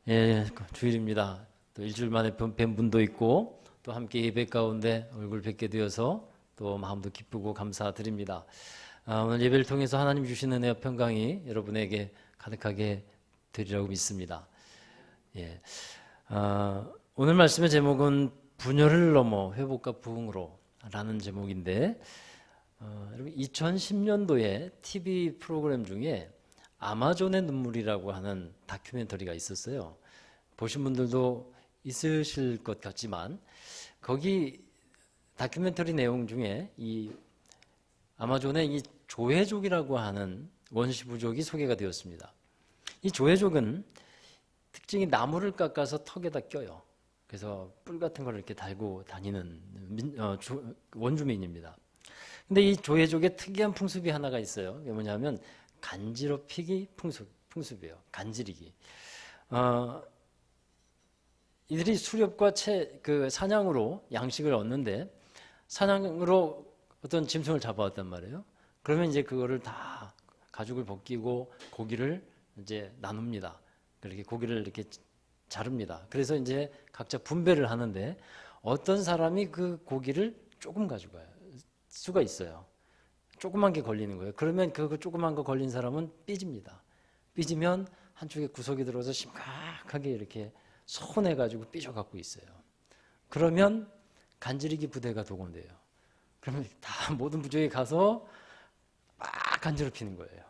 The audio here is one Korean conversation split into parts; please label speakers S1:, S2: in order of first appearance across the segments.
S1: 예, 주일입니다. 또 일주일 만에 뵌 분도 있고 또 함께 예배 가운데 얼굴 뵙게 되어서 또 마음도 기쁘고 감사드립니다. 오늘 예배를 통해서 하나님 주시는 은혜와 평강이 여러분에게 가득하게 되리라고 믿습니다. 예, 오늘 말씀의 제목은 분열을 넘어 회복과 부흥으로 라는 제목인데 여러분 2010년도에 TV 프로그램 중에 아마존의 눈물이라고 하는 다큐멘터리가 있었어요. 보신 분들도 있으실 것 같지만 거기 다큐멘터리 내용 중에 이 아마존의 이 조회족이라고 하는 원시부족이 소개가 되었습니다. 이 조회족은 특징이 나무를 깎아서 턱에다 껴요. 그래서 뿔 같은 걸 이렇게 달고 다니는 원주민입니다. 근데 이 조회족에 특이한 풍습이 하나가 있어요. 그게 뭐냐면 간지럽히기 풍습이에요. 간지리기. 이들이 수렵과 사냥으로 양식을 얻는데 사냥으로 어떤 짐승을 잡아왔단 말이에요. 그러면 이제 그거를 다 가죽을 벗기고 고기를 이제 나눕니다. 그렇게 고기를 이렇게 자릅니다. 그래서 이제 각자 분배를 하는데 어떤 사람이 그 고기를 조금 가져가요. 수가 있어요. 조그만 게 걸리는 거예요. 그러면 그 조그만 거 걸린 사람은 삐집니다. 삐지면 한쪽에 구석이 들어서 심각하게 이렇게 손해가지고 삐져갖고 있어요. 그러면 간지리기 부대가 동원돼요. 그러면 다 모든 부족에 가서 막 간지럽히는 거예요.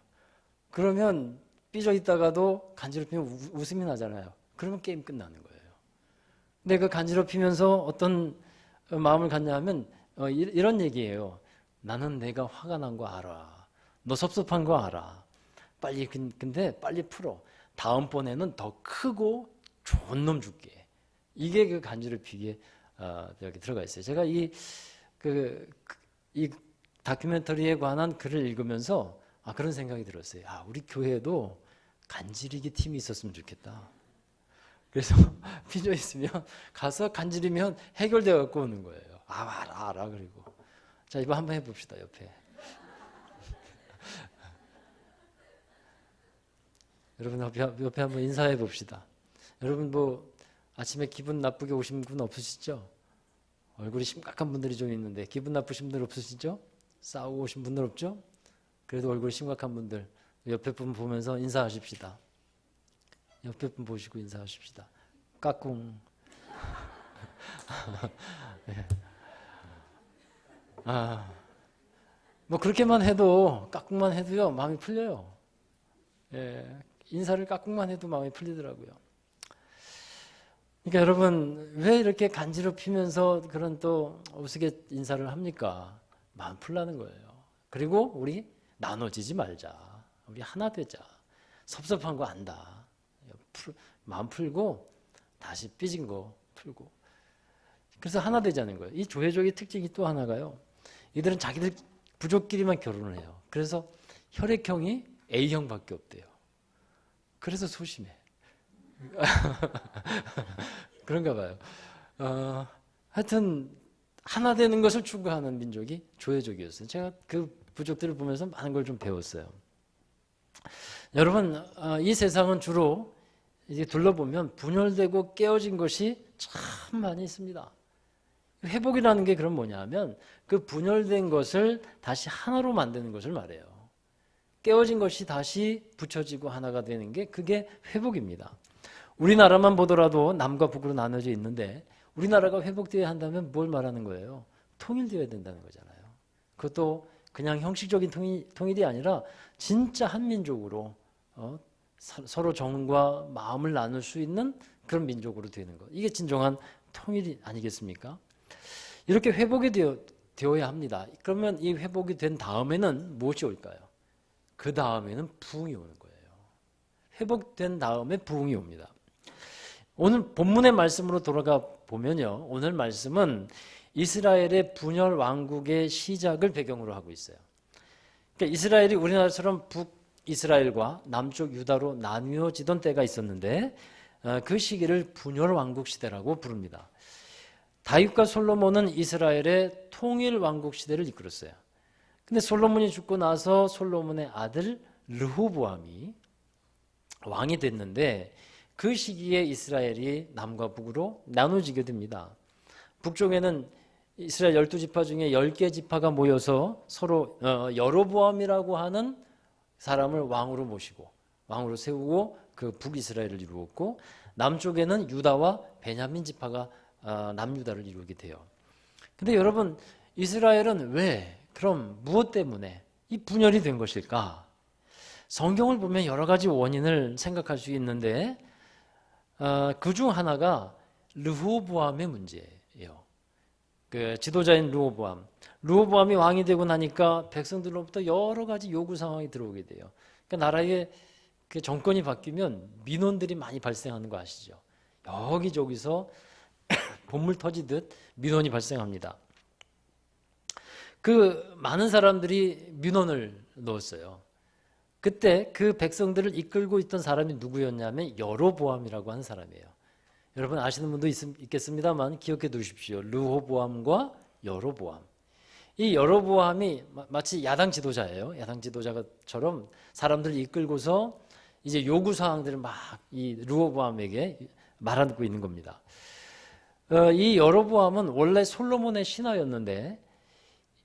S1: 그러면 삐져 있다가도 간지럽히면 웃음이 나잖아요. 그러면 게임 끝나는 거예요. 근데 그 간지럽히면서 어떤 마음을 갖냐 하면 이런 얘기예요. 나는 내가 화가 난 거 알아. 너 섭섭한 거 알아. 근데 빨리 풀어. 다음번에는 더 크고 좋은 놈 줄게. 이게 그 간지럽히기에 여기 들어가 있어요. 제가 이 다큐멘터리에 관한 글을 읽으면서 그런 생각이 들었어요. 우리 교회에도 간지리기 팀이 있었으면 좋겠다. 그래서 삐져 있으면 가서 간지리면 해결되어 갖고 오는 거예요. 알아. 그리고 자, 이거 한번 해봅시다. 옆에 여러분 옆에 한번 인사해 봅시다. 여러분 뭐 아침에 기분 나쁘게 오신 분 없으시죠? 얼굴이 심각한 분들이 좀 있는데 기분 나쁘신 분들 없으시죠? 싸우고 오신 분들 없죠? 그래도 얼굴이 심각한 분들 옆에 분 보면서 인사하십시다. 옆에 분 보시고 인사하십시다. 까꿍. 네. 뭐 그렇게만 해도 까꿍만 해도요 마음이 풀려요. 예, 인사를 까꿍만 해도 마음이 풀리더라고요. 그러니까 여러분 왜 이렇게 간지럽히면서 그런 또 우스개 인사를 합니까? 마음 풀라는 거예요. 그리고 우리 나눠지지 말자. 우리 하나 되자. 섭섭한 거 안다. 마음 풀고 다시 삐진 거 풀고. 그래서 하나 되자는 거예요. 이 조회족의 특징이 또 하나가요. 이들은 자기들 부족끼리만 결혼을 해요. 그래서 혈액형이 A형밖에 없대요. 그래서 소심해. 그런가 봐요. 하여튼 하나 되는 것을 추구하는 민족이 조회족이었어요. 제가 그 부족들을 보면서 많은 걸 좀 배웠어요. 여러분 이 세상은 주로 이제 둘러보면 분열되고 깨어진 것이 참 많이 있습니다. 회복이라는 게 그럼 뭐냐면 그 분열된 것을 다시 하나로 만드는 것을 말해요. 깨어진 것이 다시 붙여지고 하나가 되는 게 그게 회복입니다. 우리나라만 보더라도 남과 북으로 나눠져 있는데 우리나라가 회복되어야 한다면 뭘 말하는 거예요? 통일되어야 된다는 거잖아요. 그것도 그냥 형식적인 통일이 아니라 진짜 한민족으로 서로 정과 마음을 나눌 수 있는 그런 민족으로 되는 것. 이게 진정한 통일이 아니겠습니까? 이렇게 회복이 되어야 합니다. 그러면 이 회복이 된 다음에는 무엇이 올까요? 그 다음에는 부흥이 오는 거예요. 회복된 다음에 부흥이 옵니다. 오늘 본문의 말씀으로 돌아가 보면요. 오늘 말씀은 이스라엘의 분열 왕국의 시작을 배경으로 하고 있어요. 그러니까 이스라엘이 우리나라처럼 북이스라엘과 남쪽 유다로 나뉘어지던 때가 있었는데 그 시기를 분열 왕국 시대라고 부릅니다. 다윗과 솔로몬은 이스라엘의 통일 왕국 시대를 이끌었어요. 근데 솔로몬이 죽고 나서 솔로몬의 아들 르호보암이 왕이 됐는데 그 시기에 이스라엘이 남과 북으로 나눠지게 됩니다. 북쪽에는 이스라엘 12지파 중에 10개 지파가 모여서 서로 여로보암이라고 하는 사람을 왕으로 모시고 왕으로 세우고 그 북이스라엘을 이루었고, 남쪽에는 유다와 베냐민 지파가 남유다를 이루게 돼요. 근데 여러분, 이스라엘은 왜, 그럼 무엇 때문에 이 분열이 된 것일까? 성경을 보면 여러 가지 원인을 생각할 수 있는데 그 중 하나가 르호보암의 문제예요. 그 지도자인 르호보암이 왕이 되고 나니까 백성들로부터 여러 가지 요구 상황이 들어오게 돼요. 그러니까 나라의 그 정권이 바뀌면 민원들이 많이 발생하는 거 아시죠? 여기저기서 본물 터지듯 민원이 발생합니다. 그 많은 사람들이 민원을 넣었어요. 그때 그 백성들을 이끌고 있던 사람이 누구였냐면 여로보암이라고 하는 사람이에요. 여러분 아시는 분도 있겠습니다만 기억해 두십시오. 르호보암과 여로보암. 이 여로보암이 마치 야당 지도자예요. 야당 지도자처럼 사람들을 이끌고서 이제 요구 사항들을 막 이 르호보암에게 말하고 있는 겁니다. 이 여로보암은 원래 솔로몬의 신하였는데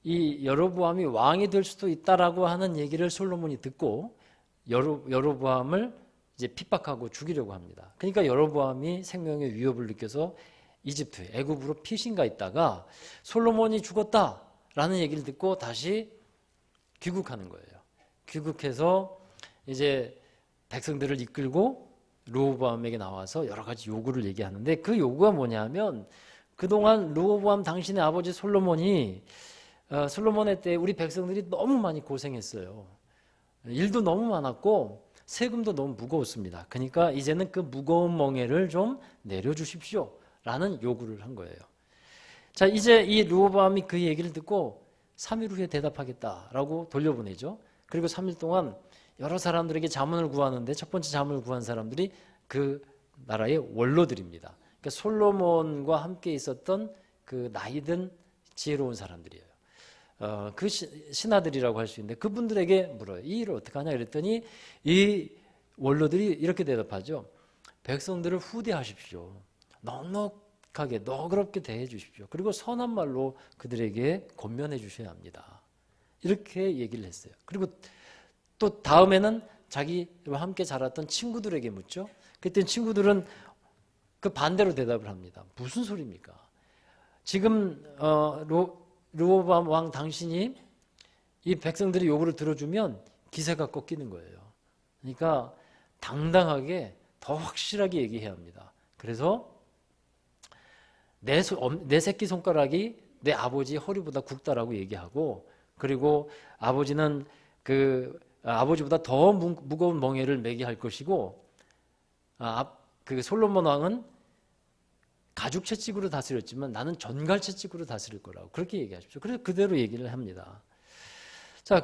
S1: 이 여로보암이 왕이 될 수도 있다라고 하는 얘기를 솔로몬이 듣고 여로보암을 이제 핍박하고 죽이려고 합니다. 그러니까 여로보암이 생명의 위협을 느껴서 이집트, 애굽으로 피신가 있다가 솔로몬이 죽었다라는 얘기를 듣고 다시 귀국하는 거예요. 귀국해서 이제 백성들을 이끌고 르호보암에게 나와서 여러 가지 요구를 얘기하는데, 그 요구가 뭐냐면 그동안 르호보암 당신의 아버지 솔로몬의 때 우리 백성들이 너무 많이 고생했어요. 일도 너무 많았고 세금도 너무 무거웠습니다. 그러니까 이제는 그 무거운 멍에를 좀 내려주십시오 라는 요구를 한 거예요. 자, 이제 이 르호보암이 그 얘기를 듣고 3일 후에 대답하겠다라고 돌려보내죠. 그리고 3일 동안 여러 사람들에게 자문을 구하는데 첫 번째 자문을 구한 사람들이 그 나라의 원로들입니다. 그러니까 솔로몬과 함께 있었던 그 나이든 지혜로운 사람들이에요. 그 신하들이라고 할 수 있는데 그분들에게 물어요. 이 일을 어떻게 하냐 그랬더니 이 원로들이 이렇게 대답하죠. 백성들을 후대하십시오. 넉넉하게 너그럽게 대해 주십시오. 그리고 선한 말로 그들에게 권면해 주셔야 합니다. 이렇게 얘기를 했어요. 그리고 또 다음에는 자기와 함께 자랐던 친구들에게 묻죠. 그때 친구들은 그 반대로 대답을 합니다. 무슨 소리입니까? 지금 르호보암 왕 당신이 이 백성들의 요구를 들어주면 기세가 꺾이는 거예요. 그러니까 당당하게 더 확실하게 얘기해야 합니다. 그래서 내 새끼손가락이 내 아버지 허리보다 굵다라고 얘기하고, 그리고 아버지는 아버지보다 더 무거운 멍에를 매게 할 것이고, 그 솔로몬 왕은 가죽 채찍으로 다스렸지만 나는 전갈 채찍으로 다스릴 거라고 그렇게 얘기하십시오. 그래서 그대로 얘기를 합니다. 자,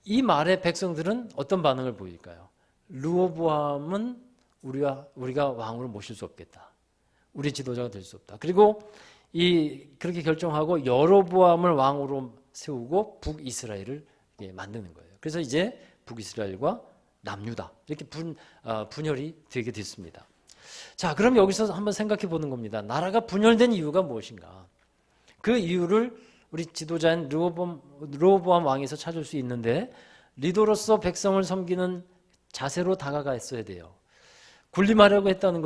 S1: 이 말에 백성들은 어떤 반응을 보일까요? 르호보암은 우리가 왕으로 모실 수 없겠다. 우리 지도자가 될 수 없다. 그리고 그렇게 결정하고 여로보암을 왕으로 세우고 북이스라엘을 만드는 거예요. 그래서 이제 북이스라엘과 남유다 이렇게 분열이 되게 됐습니다. 자, 그럼 여기서 한번 생각해 보는 겁니다. 나라가 분열된 이유가 무엇인가? 그 이유를 우리 지도자인 르호보암 왕에서 찾을 수 있는데, 리더로서 백성을 섬기는 자세로 다가갔어야 돼요. 군림하려고 했다는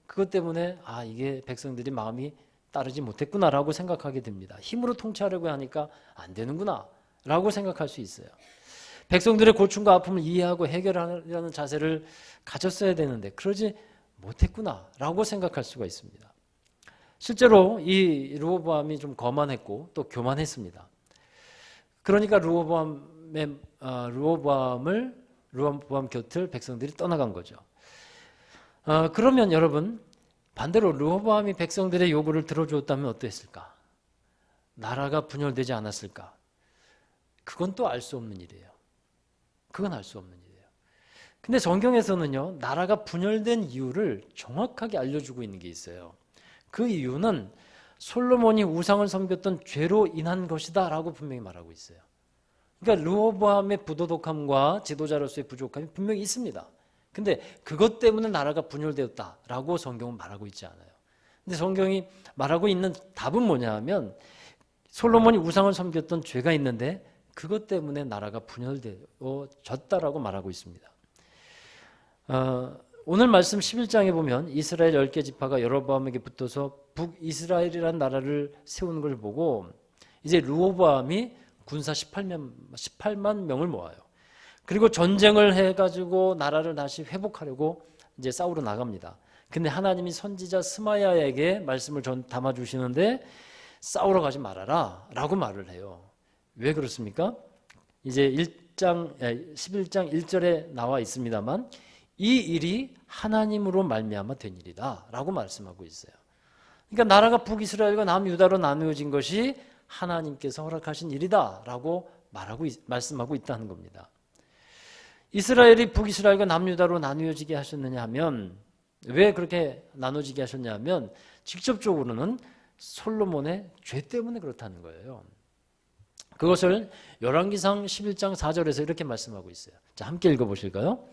S1: 그것 때문에 이게 백성들이 마음이 따르지 못했구나라고 생각하게 됩니다. 힘으로 통치하려고 하니까 안 되는구나라고 생각할 수 있어요. 백성들의 고충과 아픔을 이해하고 해결하려는 자세를 가졌어야 되는데 그러지 못했구나라고 생각할 수가 있습니다. 실제로 이 르호보암이 좀 거만했고 또 교만했습니다. 그러니까 르호보암 곁을 백성들이 떠나간 거죠. 그러면 여러분, 반대로 르호보암이 백성들의 요구를 들어주었다면 어땠을까? 나라가 분열되지 않았을까? 그건 또 알 수 없는 일이에요. 그건 알 수 없는 일이에요. 근데 성경에서는요, 나라가 분열된 이유를 정확하게 알려주고 있는 게 있어요. 그 이유는 솔로몬이 우상을 섬겼던 죄로 인한 것이다 라고 분명히 말하고 있어요. 그러니까 르호보암의 부도덕함과 지도자로서의 부족함이 분명히 있습니다. 근데 그것 때문에 나라가 분열되었다라고 성경은 말하고 있지 않아요. 근데 성경이 말하고 있는 답은 뭐냐 하면 솔로몬이 우상을 섬겼던 죄가 있는데 그것 때문에 나라가 분열되어졌다라고 말하고 있습니다. 오늘 말씀 11장에 보면 이스라엘 10개 지파가 여로보암에게 붙어서 북이스라엘이라는 나라를 세우는 걸 보고 이제 르호보암이 군사 18만 명을 모아요. 그리고 전쟁을 해가지고 나라를 다시 회복하려고 이제 싸우러 나갑니다. 근데 하나님이 선지자 스마야에게 말씀을 담아주시는데 싸우러 가지 말아라 라고 말을 해요. 왜 그렇습니까? 이제 11장 1절에 나와 있습니다만 이 일이 하나님으로 말미암아 된 일이다 라고 말씀하고 있어요. 그러니까 나라가 북이스라엘과 남유다로 나누어진 것이 하나님께서 허락하신 일이다 라고 말씀하고 있다는 겁니다. 이스라엘이 북이스라엘과 남유다로 나누어지게 하셨느냐 하면 왜 그렇게 나눠지게 하셨냐 하면 직접적으로는 솔로몬의 죄 때문에 그렇다는 거예요. 그것을 열왕기상 11장 4절에서 이렇게 말씀하고 있어요. 자, 함께 읽어보실까요?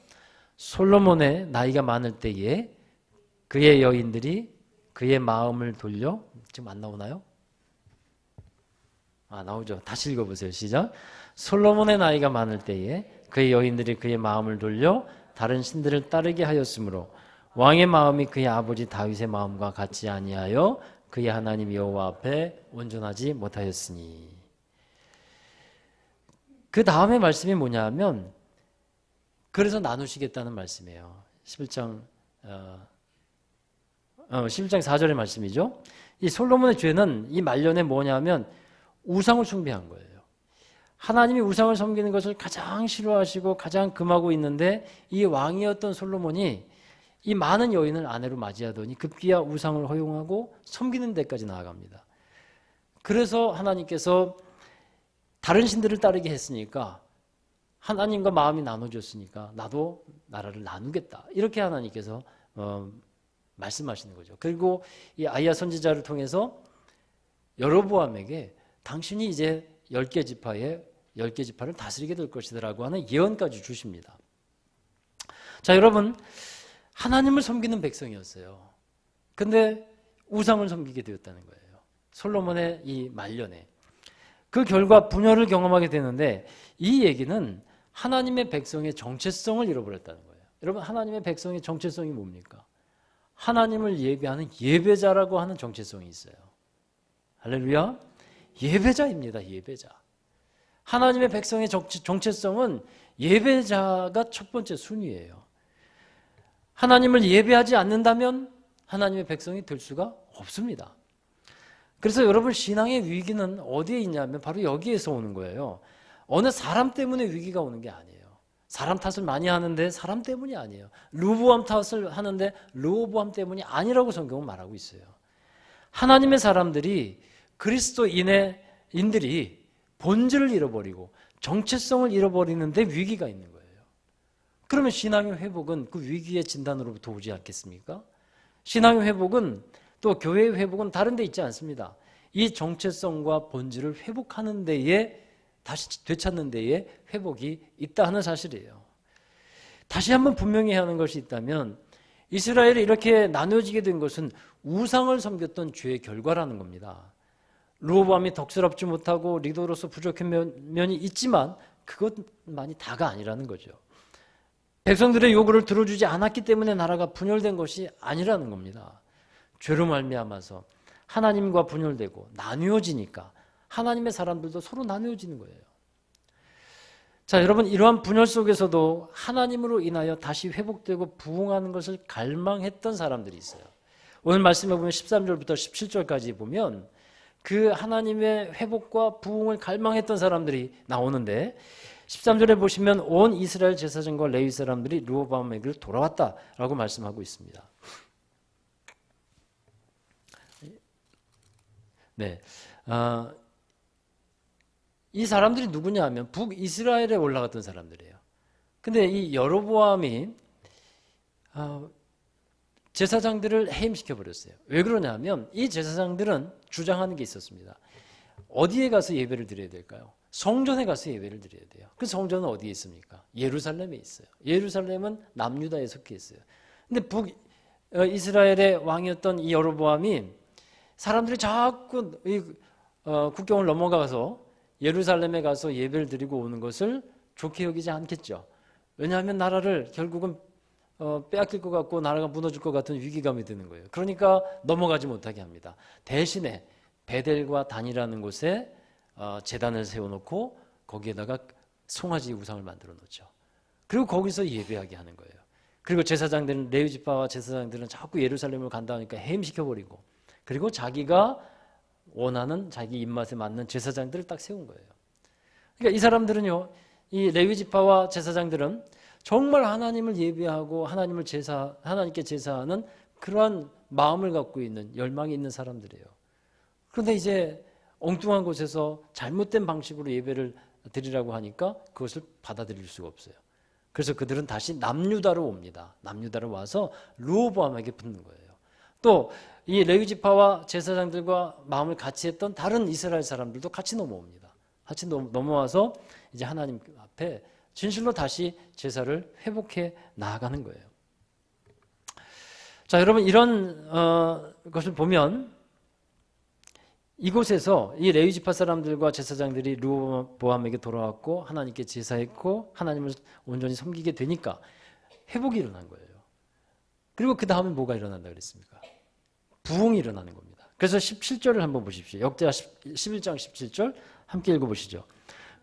S1: 솔로몬의 나이가 많을 때에 그의 여인들이 그의 마음을 돌려, 지금 안 나오나요? 나오죠. 다시 읽어보세요. 시작. 솔로몬의 나이가 많을 때에 그의 여인들이 그의 마음을 돌려 다른 신들을 따르게 하였으므로 왕의 마음이 그의 아버지 다윗의 마음과 같지 아니하여 그의 하나님 여호와 앞에 온전하지 못하였으니. 그 다음에 말씀이 뭐냐 하면 그래서 나누시겠다는 말씀이에요. 11장 4절의 말씀이죠. 이 솔로몬의 죄는 이 말년에 뭐냐면 우상을 숭배한 거예요. 하나님이 우상을 섬기는 것을 가장 싫어하시고 가장 금하고 있는데 이 왕이었던 솔로몬이 이 많은 여인을 아내로 맞이하더니 급기야 우상을 허용하고 섬기는 데까지 나아갑니다. 그래서 하나님께서 다른 신들을 따르게 했으니까 하나님과 마음이 나눠졌으니까 나도 나라를 나누겠다. 이렇게 하나님께서 말씀하시는 거죠. 그리고 이 아이야 선지자를 통해서 여로보암에게 당신이 이제 10개 지파를 다스리게 될 것이라고 하는 예언까지 주십니다. 자, 여러분, 하나님을 섬기는 백성이었어요. 근데 우상을 섬기게 되었다는 거예요. 솔로몬의 이 말년에. 그 결과 분열을 경험하게 되는데 이 얘기는 하나님의 백성의 정체성을 잃어버렸다는 거예요. 여러분, 하나님의 백성의 정체성이 뭡니까? 하나님을 예배하는 예배자라고 하는 정체성이 있어요. 할렐루야. 예배자입니다. 예배자. 하나님의 백성의 정체성은 예배자가 첫 번째 순위예요. 하나님을 예배하지 않는다면 하나님의 백성이 될 수가 없습니다. 그래서 여러분, 신앙의 위기는 어디에 있냐면 바로 여기에서 오는 거예요. 어느 사람 때문에 위기가 오는 게 아니에요. 사람 탓을 많이 하는데 사람 때문이 아니에요. 르호보암 탓을 하는데 르호보암 때문이 아니라고 성경은 말하고 있어요. 하나님의 사람들이 그리스도인들이 본질을 잃어버리고 정체성을 잃어버리는데 위기가 있는 거예요. 그러면 신앙의 회복은 그 위기의 진단으로부터 오지 않겠습니까? 신앙의 회복은 또 교회의 회복은 다른 데 있지 않습니다. 이 정체성과 본질을 회복하는 데에 다시 되찾는 데에 회복이 있다 하는 사실이에요. 다시 한번 분명히 하는 것이 있다면 이스라엘이 이렇게 나누어지게 된 것은 우상을 섬겼던 죄의 결과라는 겁니다. 르호보암이 덕스럽지 못하고 리더로서 부족한 면이 있지만 그것만이 다가 아니라는 거죠. 백성들의 요구를 들어주지 않았기 때문에 나라가 분열된 것이 아니라는 겁니다. 죄로 말미암아서 하나님과 분열되고 나누어지니까 하나님의 사람들도 서로 나누어지는 거예요. 자, 여러분, 이러한 분열 속에서도 하나님으로 인하여 다시 회복되고 부흥하는 것을 갈망했던 사람들이 있어요. 오늘 말씀해 보면 13절부터 17절까지 보면 그 하나님의 회복과 부흥을 갈망했던 사람들이 나오는데 13절에 보시면 온 이스라엘 제사장과 레위 사람들이 르호보암에게로 돌아왔다라고 말씀하고 있습니다. 네, 이 사람들이 누구냐 하면 북이스라엘에 올라갔던 사람들이에요. 근데 이 여로보암이 제사장들을 해임시켜 버렸어요. 왜 그러냐면 이 제사장들은 주장하는 게 있었습니다. 어디에 가서 예배를 드려야 될까요? 성전에 가서 예배를 드려야 돼요. 그 성전은 어디에 있습니까? 예루살렘에 있어요. 예루살렘은 남유다에 속해 있어요. 근데 이스라엘의 왕이었던 이 여로보암이 사람들이 자꾸 국경을 넘어가서 예루살렘에 가서 예배를 드리고 오는 것을 좋게 여기지 않겠죠. 왜냐하면 나라를 결국은 빼앗길 것 같고 나라가 무너질 것 같은 위기감이 드는 거예요. 그러니까 넘어가지 못하게 합니다. 대신에 베델과 단이라는 곳에 제단을 세워놓고 거기에다가 송아지 우상을 만들어 놓죠. 그리고 거기서 예배하게 하는 거예요. 그리고 제사장들은, 레위 지파와 제사장들은 자꾸 예루살렘을 간다 하니까 해임시켜버리고, 그리고 자기가 원하는 자기 입맛에 맞는 제사장들을 딱 세운 거예요. 그러니까 이 사람들은요, 이 레위 지파와 제사장들은 정말 하나님을 예배하고 하나님께 제사하는 그러한 마음을 갖고 있는, 열망이 있는 사람들이에요. 그런데 이제 엉뚱한 곳에서 잘못된 방식으로 예배를 드리라고 하니까 그것을 받아들일 수가 없어요. 그래서 그들은 다시 남유다로 옵니다. 남유다로 와서 르호보암에게 붙는 거예요. 또 이 레위 지파와 제사장들과 마음을 같이 했던 다른 이스라엘 사람들도 같이 넘어옵니다. 같이 넘어와서 이제 하나님 앞에 진실로 다시 제사를 회복해 나아가는 거예요. 자, 여러분, 이런 것을 보면 이곳에서 이 레위 지파 사람들과 제사장들이 르호보암에게 돌아왔고 하나님께 제사했고 하나님을 온전히 섬기게 되니까 회복이 일어난 거예요. 그리고 그 다음에 뭐가 일어난다 그랬습니까? 부흥이 일어나는 겁니다. 그래서 17절을 한번 보십시오. 역대하 11장 17절 함께 읽어보시죠.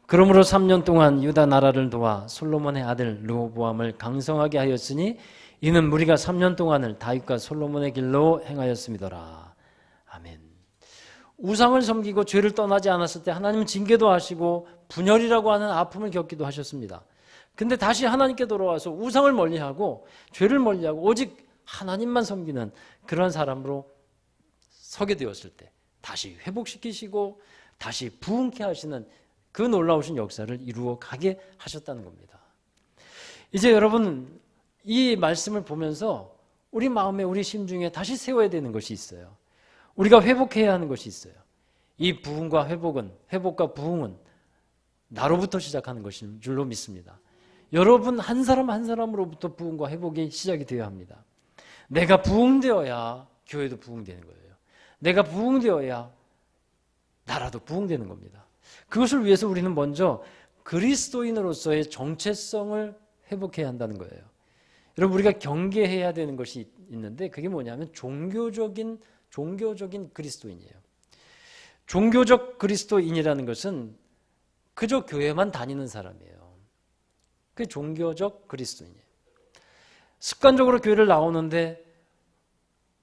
S1: 그러므로 3년 동안 유다 나라를 도와 솔로몬의 아들 르호보암을 강성하게 하였으니 이는 무리가 3년 동안을 다윗과 솔로몬의 길로 행하였음이더라. 아멘. 우상을 섬기고 죄를 떠나지 않았을 때 하나님은 징계도 하시고 분열이라고 하는 아픔을 겪기도 하셨습니다. 근데 다시 하나님께 돌아와서 우상을 멀리하고 죄를 멀리하고 오직 하나님만 섬기는 그런 사람으로 서게 되었을 때 다시 회복시키시고 다시 부흥케 하시는 그 놀라우신 역사를 이루어 가게 하셨다는 겁니다. 이제 여러분, 이 말씀을 보면서 우리 마음에, 우리 심중에 다시 세워야 되는 것이 있어요. 우리가 회복해야 하는 것이 있어요. 이 부흥과 회복과 부흥은 나로부터 시작하는 것인 줄로 믿습니다. 여러분 한 사람 한 사람으로부터 부흥과 회복이 시작이 되어야 합니다. 내가 부흥되어야 교회도 부흥되는 거예요. 내가 부흥되어야 나라도 부흥되는 겁니다. 그것을 위해서 우리는 먼저 그리스도인으로서의 정체성을 회복해야 한다는 거예요. 여러분, 우리가 경계해야 되는 것이 있는데 그게 뭐냐면 종교적인 그리스도인이에요. 종교적 그리스도인이라는 것은 그저 교회만 다니는 사람이에요. 그게 종교적 그리스도인이에요. 습관적으로 교회를 나오는데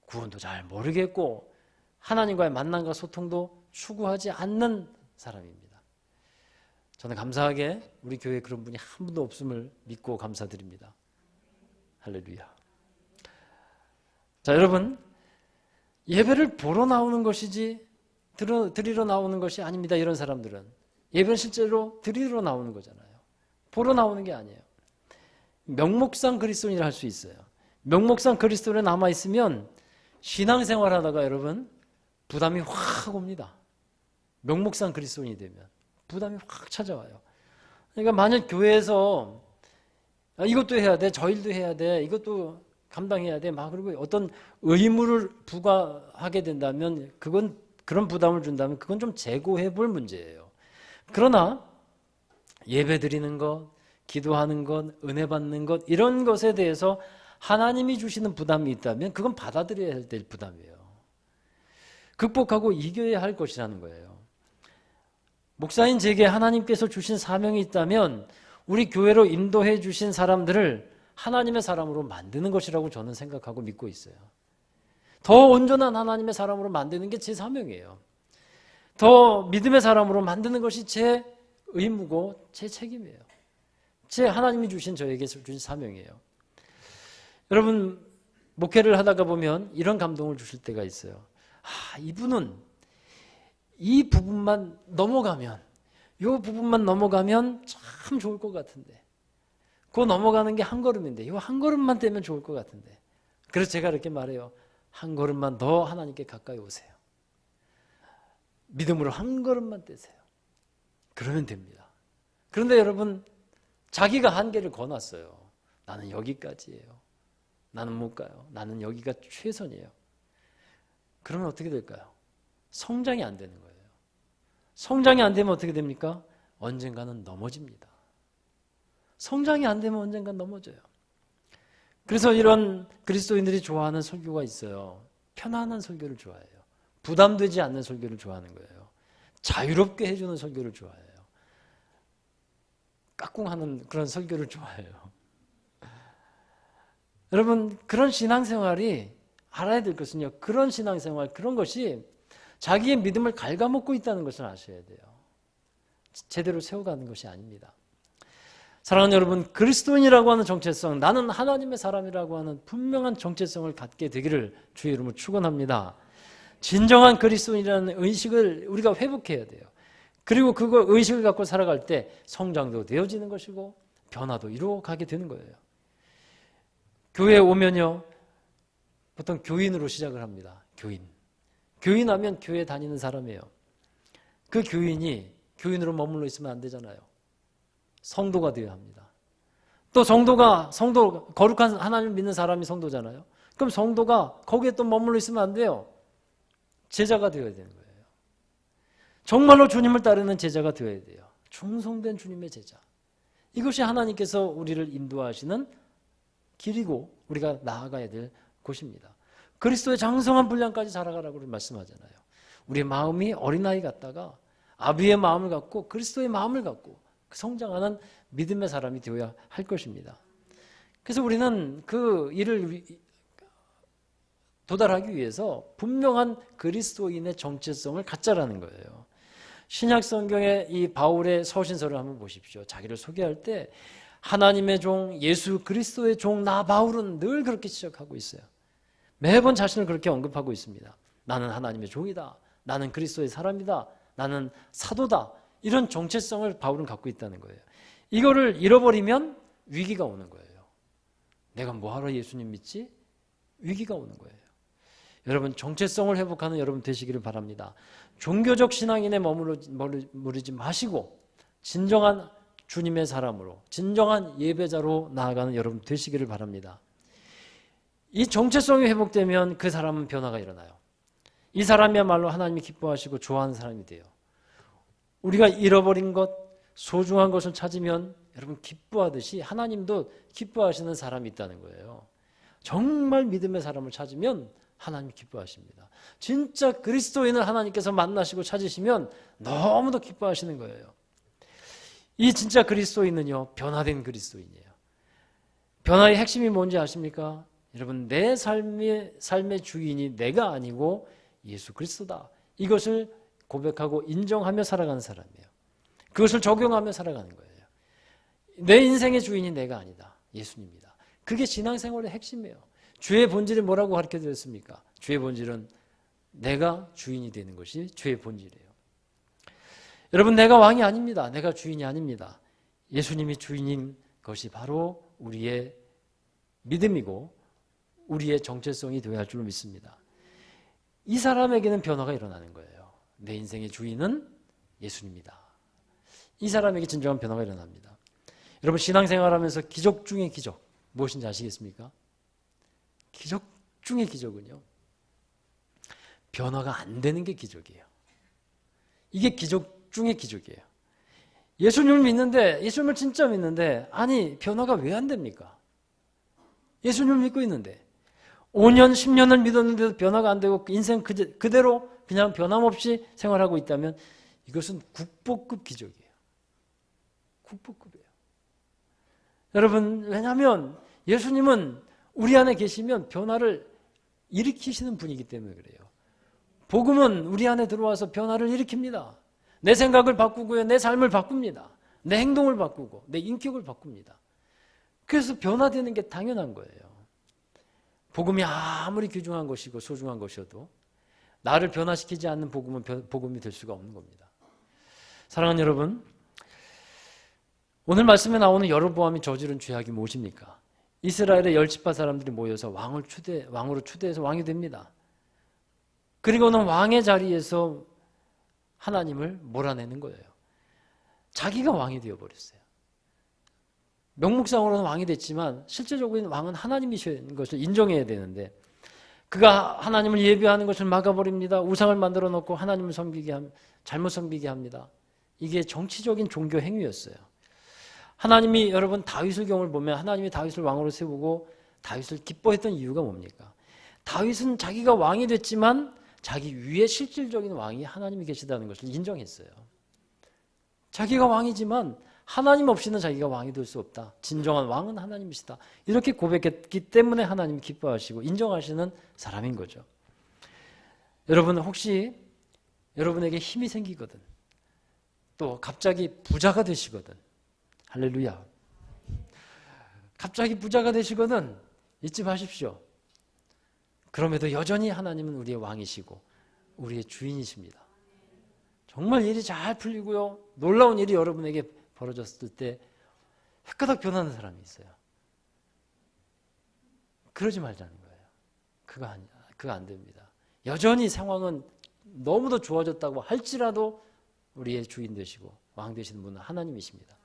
S1: 구원도 잘 모르겠고 하나님과의 만남과 소통도 추구하지 않는 사람입니다. 저는 감사하게 우리 교회에 그런 분이 한 분도 없음을 믿고 감사드립니다. 할렐루야. 자, 여러분, 예배를 보러 나오는 것이지 드리러 나오는 것이 아닙니다. 이런 사람들은 예배는 실제로 드리러 나오는 거잖아요. 보러 나오는 게 아니에요. 명목상 그리스도인이라 할 수 있어요. 명목상 그리스도인에 남아있으면 신앙생활 하다가 여러분 부담이 확 옵니다. 명목상 그리스도인이 되면 부담이 확 찾아와요. 그러니까 만약 교회에서 이것도 해야 돼, 저 일도 해야 돼, 이것도 감당해야 돼, 막 그리고 어떤 의무를 부과하게 된다면 그런 부담을 준다면 그건 좀 재고해 볼 문제예요. 그러나 예배 드리는 것, 기도하는 것, 은혜 받는 것, 이런 것에 대해서 하나님이 주시는 부담이 있다면 그건 받아들여야 될 부담이에요. 극복하고 이겨야 할 것이라는 거예요. 목사인 제게 하나님께서 주신 사명이 있다면 우리 교회로 인도해 주신 사람들을 하나님의 사람으로 만드는 것이라고 저는 생각하고 믿고 있어요. 더 온전한 하나님의 사람으로 만드는 게 제 사명이에요. 더 믿음의 사람으로 만드는 것이 제 의무고 제 책임이에요. 제 하나님이 주신 저에게 주신 사명이에요. 여러분, 목회를 하다가 보면 이런 감동을 주실 때가 있어요. 이분은 이 부분만 넘어가면, 이 부분만 넘어가면 참 좋을 것 같은데, 그거 넘어가는 게 한 걸음인데 이거 한 걸음만 떼면 좋을 것 같은데. 그래서 제가 이렇게 말해요. 한 걸음만 더 하나님께 가까이 오세요. 믿음으로 한 걸음만 떼세요. 그러면 됩니다. 그런데 여러분, 자기가 한계를 거놨어요. 나는 여기까지예요. 나는 못 가요. 나는 여기가 최선이에요. 그러면 어떻게 될까요? 성장이 안 되는 거예요. 성장이 안 되면 어떻게 됩니까? 언젠가는 넘어집니다. 성장이 안 되면 언젠가는 넘어져요. 그래서 이런 그리스도인들이 좋아하는 설교가 있어요. 편안한 설교를 좋아해요. 부담되지 않는 설교를 좋아하는 거예요. 자유롭게 해주는 설교를 좋아해요. 까꿍하는 그런 설교를 좋아해요. 여러분, 그런 신앙생활이 알아야 될 것은요, 그런 신앙생활, 그런 것이 자기의 믿음을 갉아먹고 있다는 것을 아셔야 돼요. 제대로 세워가는 것이 아닙니다. 사랑하는 여러분, 그리스도인이라고 하는 정체성, 나는 하나님의 사람이라고 하는 분명한 정체성을 갖게 되기를 주의 이름으로 축원합니다. 진정한 그리스도인이라는 의식을 우리가 회복해야 돼요. 그리고 그거 의식을 갖고 살아갈 때 성장도 되어지는 것이고 변화도 이루어가게 되는 거예요. 교회에 오면요, 보통 교인으로 시작을 합니다. 교인 하면 교회 다니는 사람이에요. 그 교인이 교인으로 머물러 있으면 안 되잖아요. 성도가 되어야 합니다. 또 성도, 거룩한 하나님을 믿는 사람이 성도잖아요. 그럼 성도가 거기에 또 머물러 있으면 안 돼요. 제자가 되어야 되는 거예요. 정말로 주님을 따르는 제자가 되어야 돼요. 충성된 주님의 제자. 이것이 하나님께서 우리를 인도하시는 길이고 우리가 나아가야 될 곳입니다. 그리스도의 장성한 분량까지 자라가라고 말씀하잖아요. 우리의 마음이 어린아이 같다가 아비의 마음을 갖고 그리스도의 마음을 갖고 성장하는 믿음의 사람이 되어야 할 것입니다. 그래서 우리는 그 일을 도달하기 위해서 분명한 그리스도인의 정체성을 갖자라는 거예요. 신약 성경의 이 바울의 서신서를 한번 보십시오. 자기를 소개할 때 하나님의 종, 예수 그리스도의 종, 나 바울은 늘 그렇게 시작하고 있어요. 매번 자신을 그렇게 언급하고 있습니다. 나는 하나님의 종이다. 나는 그리스도의 사람이다. 나는 사도다. 이런 정체성을 바울은 갖고 있다는 거예요. 이거를 잃어버리면 위기가 오는 거예요. 내가 뭐하러 예수님 믿지? 위기가 오는 거예요. 여러분, 정체성을 회복하는 여러분 되시기를 바랍니다. 종교적 신앙인에 머무르지 마시고 진정한 주님의 사람으로, 진정한 예배자로 나아가는 여러분 되시기를 바랍니다. 이 정체성이 회복되면 그 사람은 변화가 일어나요. 이 사람이야말로 하나님이 기뻐하시고 좋아하는 사람이 돼요. 우리가 잃어버린 것, 소중한 것을 찾으면 여러분 기뻐하듯이 하나님도 기뻐하시는 사람이 있다는 거예요. 정말 믿음의 사람을 찾으면 하나님 기뻐하십니다. 진짜 그리스도인을 하나님께서 만나시고 찾으시면 너무도 기뻐하시는 거예요. 이 진짜 그리스도인은요, 변화된 그리스도인이에요. 변화의 핵심이 뭔지 아십니까? 여러분, 내 삶의 주인이 내가 아니고 예수 그리스도다. 이것을 고백하고 인정하며 살아가는 사람이에요. 그것을 적용하며 살아가는 거예요. 내 인생의 주인이 내가 아니다. 예수님이다. 그게 신앙생활의 핵심이에요. 죄의 본질이 뭐라고 가르쳐드렸습니까? 죄의 본질은 내가 주인이 되는 것이 죄의 본질이에요. 여러분, 내가 왕이 아닙니다. 내가 주인이 아닙니다. 예수님이 주인인 것이 바로 우리의 믿음이고 우리의 정체성이 되어야 할 줄로 믿습니다. 이 사람에게는 변화가 일어나는 거예요. 내 인생의 주인은 예수님이다. 이 사람에게 진정한 변화가 일어납니다. 여러분, 신앙생활하면서 기적 중의 기적 무엇인지 아시겠습니까? 기적 중의 기적은요, 변화가 안 되는 게 기적이에요. 이게 기적 중의 기적이에요. 예수님을 믿는데, 예수님을 진짜 믿는데, 아니 변화가 왜 안 됩니까? 예수님을 믿고 있는데 5년, 10년을 믿었는데도 변화가 안 되고 인생 그대로 그냥 변함없이 생활하고 있다면 이것은 국보급 기적이에요. 국보급이에요. 여러분, 왜냐하면 예수님은 우리 안에 계시면 변화를 일으키시는 분이기 때문에 그래요. 복음은 우리 안에 들어와서 변화를 일으킵니다. 내 생각을 바꾸고요, 내 삶을 바꿉니다. 내 행동을 바꾸고 내 인격을 바꿉니다. 그래서 변화되는 게 당연한 거예요. 복음이 아무리 귀중한 것이고 소중한 것이어도 나를 변화시키지 않는 복음은 복음이 될 수가 없는 겁니다. 사랑하는 여러분, 오늘 말씀에 나오는 여로보암이 저지른 죄악이 무엇입니까? 이스라엘의 10지파 사람들이 모여서 왕으로 추대해서 왕이 됩니다. 그리고는 왕의 자리에서 하나님을 몰아내는 거예요. 자기가 왕이 되어버렸어요. 명목상으로는 왕이 됐지만 실제적으로는 왕은 하나님이신 것을 인정해야 되는데 그가 하나님을 예배하는 것을 막아버립니다. 우상을 만들어 놓고 하나님을 잘못 섬기게 합니다. 이게 정치적인 종교 행위였어요. 하나님이 여러분 다윗을 경우를 보면 하나님이 다윗을 왕으로 세우고 다윗을 기뻐했던 이유가 뭡니까? 다윗은 자기가 왕이 됐지만 자기 위에 실질적인 왕이 하나님이 계시다는 것을 인정했어요. 자기가 왕이지만 하나님 없이는 자기가 왕이 될 수 없다. 진정한 왕은 하나님이시다. 이렇게 고백했기 때문에 하나님이 기뻐하시고 인정하시는 사람인 거죠. 여러분 혹시 여러분에게 힘이 생기거든 또 갑자기 부자가 되시거든 할렐루야 갑자기 부자가 되시거든 잊지 마십시오. 그럼에도 여전히 하나님은 우리의 왕이시고 우리의 주인이십니다. 정말 일이 잘 풀리고요. 놀라운 일이 여러분에게 벌어졌을 때 획가닥 변하는 사람이 있어요. 그러지 말자는 거예요. 그거 안 됩니다. 여전히 상황은 너무도 좋아졌다고 할지라도 우리의 주인 되시고 왕 되시는 분은 하나님이십니다.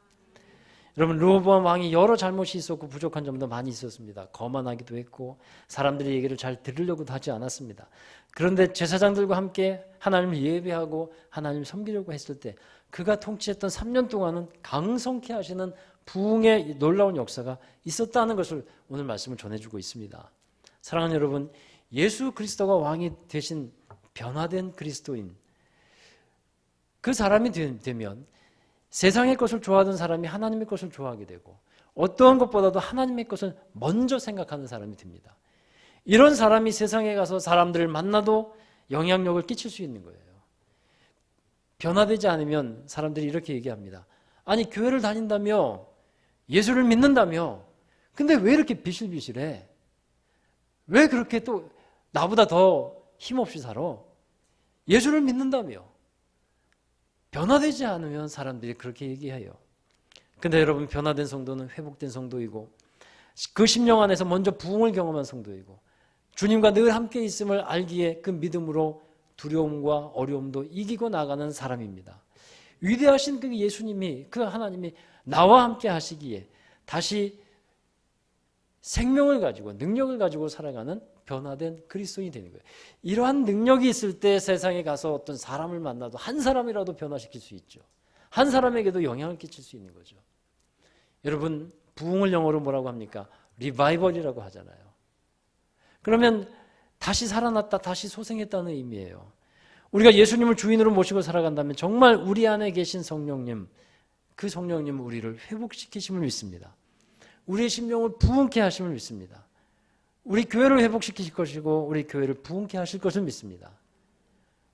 S1: 여러분 르호보암 왕이 여러 잘못이 있었고 부족한 점도 많이 있었습니다. 거만하기도 했고 사람들의 얘기를 잘 들으려고도 하지 않았습니다. 그런데 제사장들과 함께 하나님을 예배하고 하나님을 섬기려고 했을 때 그가 통치했던 3년 동안은 강성케 하시는 부흥의 놀라운 역사가 있었다는 것을 오늘 말씀을 전해주고 있습니다. 사랑하는 여러분, 예수 그리스도가 왕이 되신 변화된 그리스도인 그 사람이 되면 세상의 것을 좋아하던 사람이 하나님의 것을 좋아하게 되고 어떠한 것보다도 하나님의 것을 먼저 생각하는 사람이 됩니다. 이런 사람이 세상에 가서 사람들을 만나도 영향력을 끼칠 수 있는 거예요. 변화되지 않으면 사람들이 이렇게 얘기합니다. 아니 교회를 다닌다며 예수를 믿는다며 근데 왜 이렇게 비실비실해? 왜 그렇게 또 나보다 더 힘없이 살아? 예수를 믿는다며 변화되지 않으면 사람들이 그렇게 얘기해요. 근데 여러분 변화된 성도는 회복된 성도이고 그 심령 안에서 먼저 부흥을 경험한 성도이고 주님과 늘 함께 있음을 알기에 그 믿음으로 두려움과 어려움도 이기고 나가는 사람입니다. 위대하신 그 예수님이 그 하나님이 나와 함께 하시기에 다시 생명을 가지고 능력을 가지고 살아가는 변화된 그리스도인이 되는 거예요. 이러한 능력이 있을 때 세상에 가서 어떤 사람을 만나도 한 사람이라도 변화시킬 수 있죠. 한 사람에게도 영향을 끼칠 수 있는 거죠. 여러분 부흥을 영어로 뭐라고 합니까? 리바이벌이라고 하잖아요. 그러면 다시 살아났다, 다시 소생했다는 의미예요. 우리가 예수님을 주인으로 모시고 살아간다면 정말 우리 안에 계신 성령님, 그 성령님은 우리를 회복시키심을 믿습니다. 우리의 심령을 부흥케 하심을 믿습니다. 우리 교회를 회복시키실 것이고 우리 교회를 부흥케 하실 것을 믿습니다.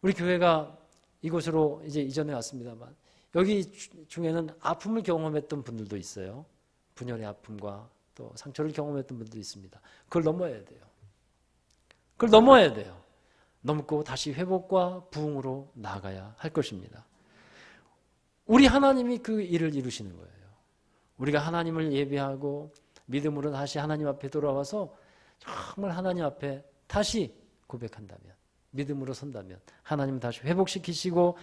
S1: 우리 교회가 이곳으로 이제 이전에 왔습니다만 여기 중에는 아픔을 경험했던 분들도 있어요. 분열의 아픔과 또 상처를 경험했던 분들도 있습니다. 그걸 넘어야 돼요. 그걸 넘어야 돼요. 넘고 다시 회복과 부흥으로 나아가야 할 것입니다. 우리 하나님이 그 일을 이루시는 거예요. 우리가 하나님을 예배하고 믿음으로 다시 하나님 앞에 돌아와서 정말 하나님 앞에 다시 고백한다면 믿음으로 선다면 하나님은 다시 회복시키시고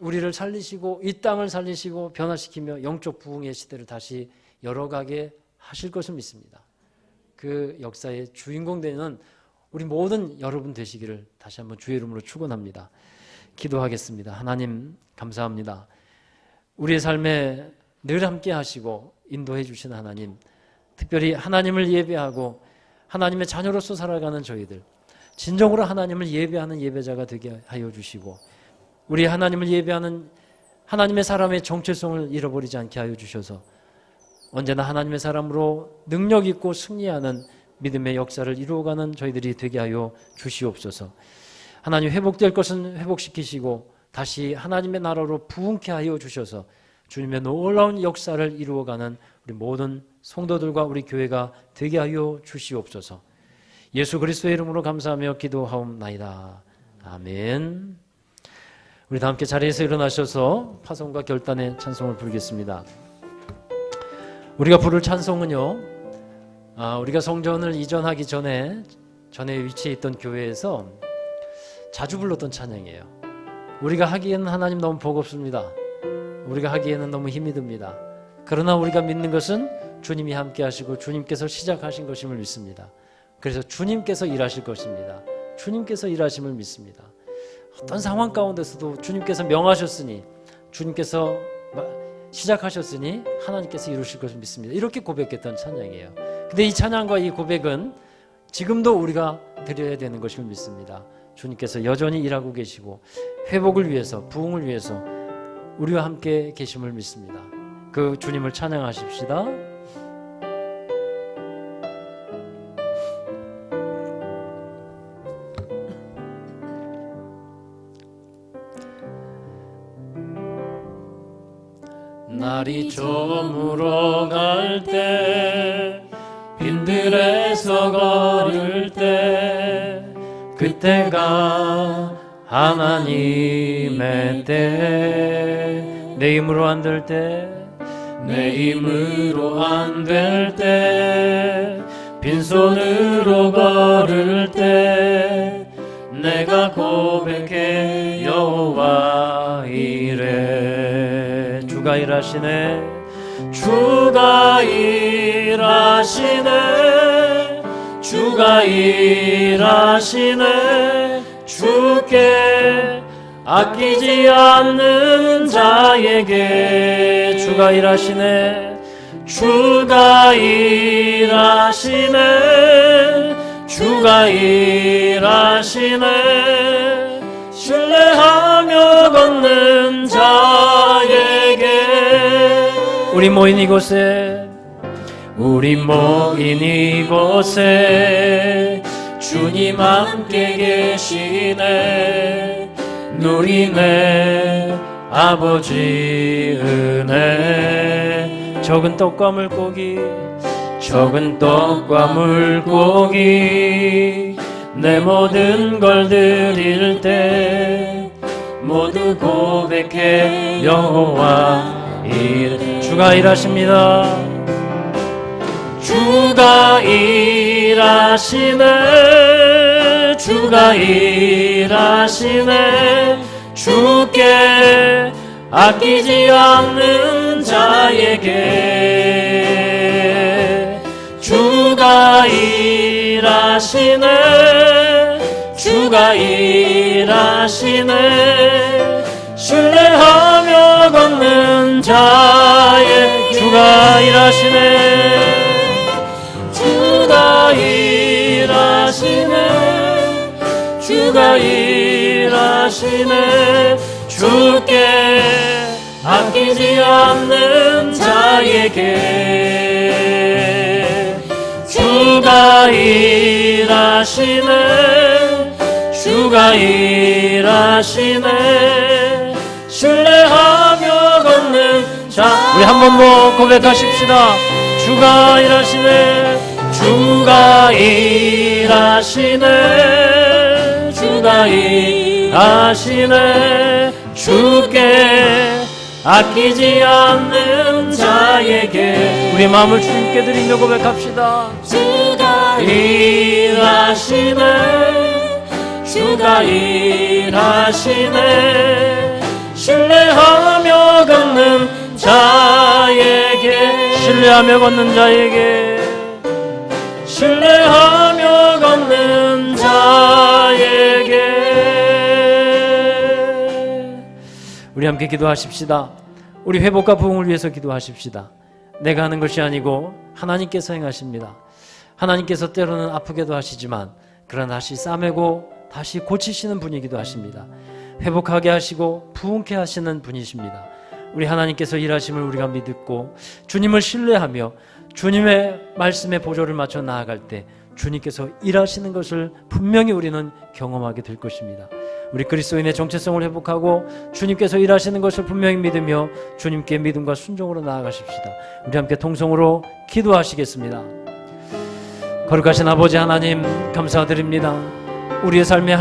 S1: 우리를 살리시고 이 땅을 살리시고 변화시키며 영적 부흥의 시대를 다시 열어가게 하실 것을 믿습니다. 그 역사의 주인공 되는 우리 모든 여러분 되시기를 다시 한번 주의 이름으로 축원합니다. 기도하겠습니다. 하나님 감사합니다. 우리의 삶에 늘 함께 하시고 인도해 주신 하나님, 특별히 하나님을 예배하고 하나님의 자녀로서 살아가는 저희들 진정으로 하나님을 예배하는 예배자가 되게 하여 주시고 우리 하나님을 예배하는 하나님의 사람의 정체성을 잃어버리지 않게 하여 주셔서 언제나 하나님의 사람으로 능력 있고 승리하는 믿음의 역사를 이루어가는 저희들이 되게 하여 주시옵소서. 하나님 회복될 것은 회복시키시고 다시 하나님의 나라로 부흥케 하여 주셔서 주님의 놀라운 역사를 이루어가는 우리 모든 성도들과 우리 교회가 되게 하여 주시옵소서. 예수 그리스도의 이름으로 감사하며 기도하옵나이다. 아멘. 우리 다 함께 자리에서 일어나셔서 파송과 결단의 찬송을 부르겠습니다. 우리가 부를 찬송은요, 우리가 성전을 이전하기 전에 위치해 있던 교회에서 자주 불렀던 찬양이에요. 우리가 하기에는 하나님 너무 버겁습니다. 우리가 하기에는 너무 힘이 듭니다. 그러나 우리가 믿는 것은 주님이 함께 하시고 주님께서 시작하신 것임을 믿습니다. 그래서 주님께서 일하실 것입니다. 주님께서 일하심을 믿습니다. 어떤 상황 가운데서도 주님께서 명하셨으니, 주님께서 시작하셨으니 하나님께서 이루실 것을 믿습니다. 이렇게 고백했던 찬양이에요. 근데 이 찬양과 이 고백은 지금도 우리가 드려야 되는 것임을 믿습니다. 주님께서 여전히 일하고 계시고 회복을 위해서, 부흥을 위해서 우리와 함께 계심을 믿습니다. 그 주님을 찬양하십시다. 날이 저물어 갈 때, 빈들에서 걸을 때, 그때가 하나님의 때. 내 힘으로 안 될 때, 내 힘으로 안 될 때, 빈손으로 걸을 때, 내가 고백해 여호와 이래. 주가 일하시네, 주가 일하시네, 주가 일하시네. 주께 아끼지 않는 자에게 주가 일하시네, 주가 일하시네, 주가 일하시네. 신뢰하며 걷는 자에게. 우리 모인 이곳에, 우리 모인 이곳에 주님 함께 계시네. 누리네 아버지 은혜. 적은 떡과 물고기, 적은 떡과 물고기, 내 모든 걸 드릴 때 모두 고백해 여호와 일. 주가 일하십니다. 주가 일하시네, 주가 일하시네. 주께 아끼지 않는 자에게 주가 일하시네, 주가 일하시네. 신뢰하며 걷는 자의 주가 일하시네, 주가 일하시네, 주가 일하시네. 주께 아끼지 않는 자에게 주가 일하시네, 주가 일하시네. 신뢰하며 걷는 자, 우리 한 번 더 고백하십시다. 주가 일하시네, 주가 일하시네, 주가 일하시네. 주께 아끼지 않는 자에게 우리 마음을 주님께 드리며 고백합시다. 주가 일하시네, 주가 일하시네. 신뢰하며 걷는 자에게, 신뢰하며 걷는 자에게, 신뢰하며 걷는 자에게. 우리 함께 기도하십시다. 우리 회복과 부흥을 위해서 기도하십시다. 내가 하는 것이 아니고 하나님께서 행하십니다. 하나님께서 때로는 아프게도 하시지만 그러나 다시 싸매고 다시 고치시는 분이기도 하십니다. 회복하게 하시고 부흥케 하시는 분이십니다. 우리 하나님께서 일하심을 우리가 믿고 주님을 신뢰하며 주님의 말씀에 보조를 맞춰 나아갈 때 주님께서 일하시는 것을 분명히 우리는 경험하게 될 것입니다. 우리 그리스도인의 정체성을 회복하고 주님께서 일하시는 것을 분명히 믿으며 주님께 믿음과 순종으로 나아가십시다. 우리 함께 통성으로 기도하시겠습니다. 거룩하신 아버지 하나님, 감사드립니다. 우리의 삶에